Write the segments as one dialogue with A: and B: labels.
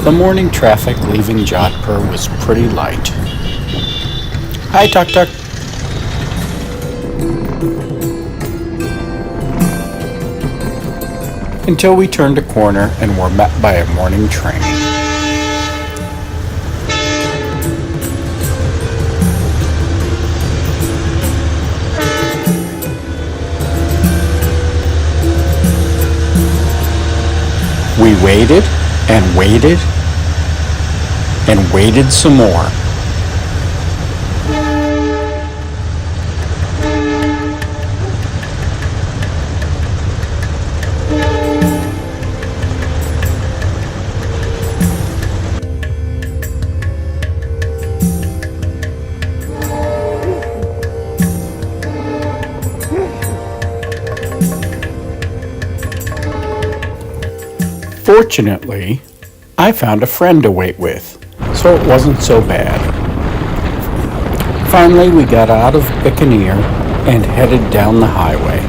A: The morning traffic leaving Jodhpur was pretty light. Hi, Tuk Tuk. Until we turned a corner and were met by a morning train. We waited and waited and waited some more. Fortunately, I found a friend to wait with, so it wasn't so bad. Finally, we got out of Bikaner and headed down the highway.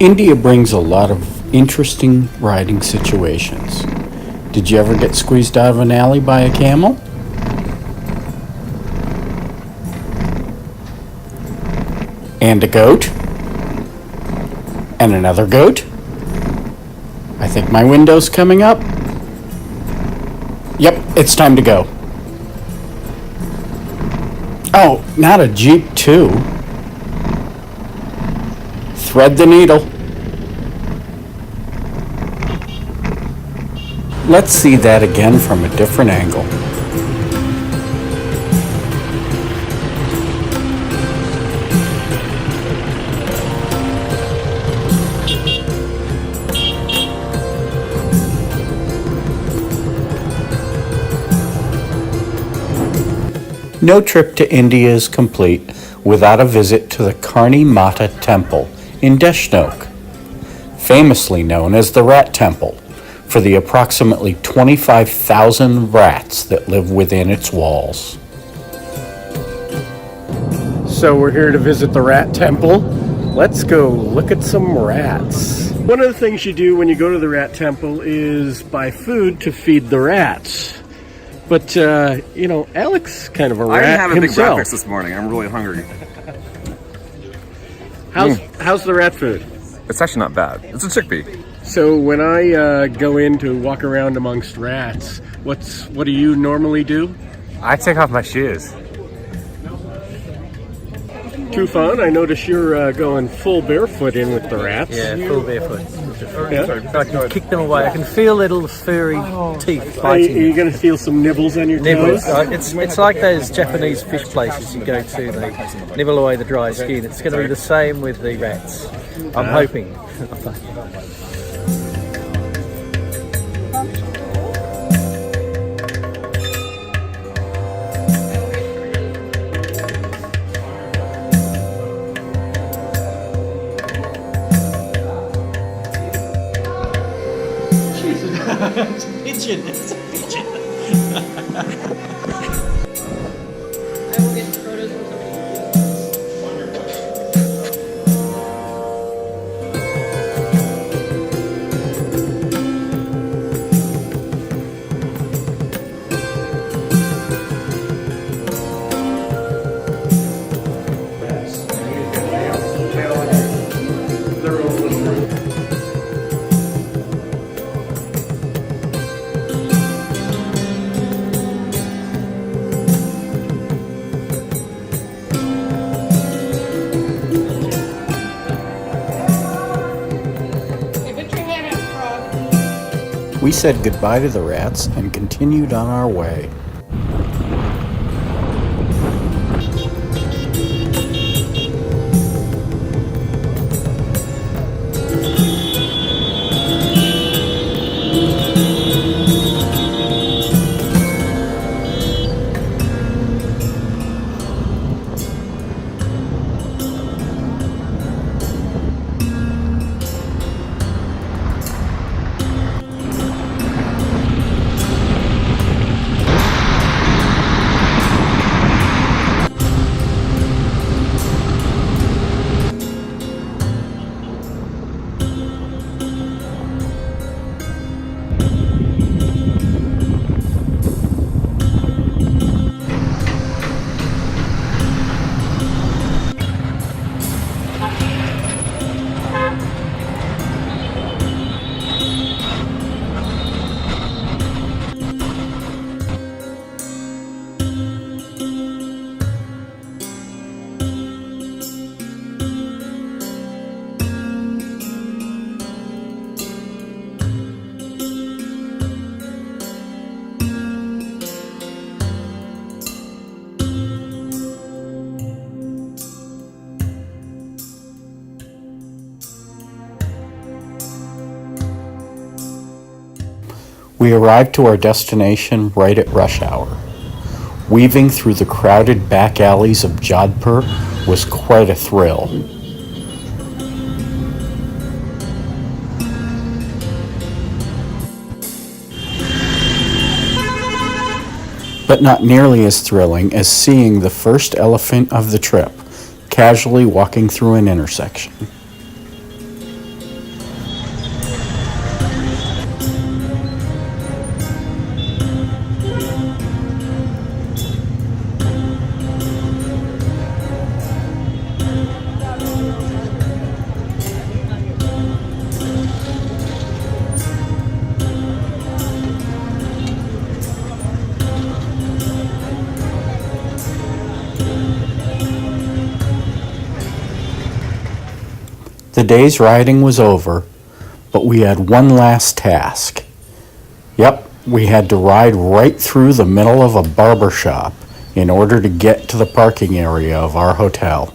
A: India brings a lot of interesting riding situations. Did you ever get squeezed out of an alley by a camel? And a goat? And another goat? I think my window's coming up. Yep, it's time to go. Oh, not a Jeep too. Thread the needle. Let's see that again from a different angle. No trip to India is complete without a visit to the Karni Mata Temple in Deshnok, famously known as the Rat Temple, for the approximately 25,000 rats that live within its walls. So we're here to visit the Rat Temple. Let's go look at some rats. One of the things you do when you go to the Rat Temple is buy food to feed the rats. But, Alex kind of a rat
B: I didn't have a big
A: himself.
B: breakfast this morning. I'm really hungry.
A: How's the rat food?
B: It's actually not bad. It's a chickpea.
A: So when I go in to walk around amongst rats, what do you normally do?
C: I take off my shoes.
A: Too fun. I notice you're going full barefoot in with the rats.
C: Yeah, full barefoot.
A: Yeah.
C: I can kick them away. I can feel their little furry teeth
A: Are
C: biting.
A: you going to feel some nibbles on your
C: Nibbles.
A: toes?
C: It's like those Japanese fish places you go to. They nibble away the dry skin. It's going to be the same with the rats. I'm hoping.
A: It's a pigeon. It's a pigeon.
D: I will get photos from somebody.
A: We said goodbye to the rats and continued on our way. We arrived to our destination right at rush hour. Weaving through the crowded back alleys of Jodhpur was quite a thrill. But not nearly as thrilling as seeing the first elephant of the trip casually walking through an intersection. The day's riding was over, but we had one last task. Yep, we had to ride right through the middle of a barber shop in order to get to the parking area of our hotel.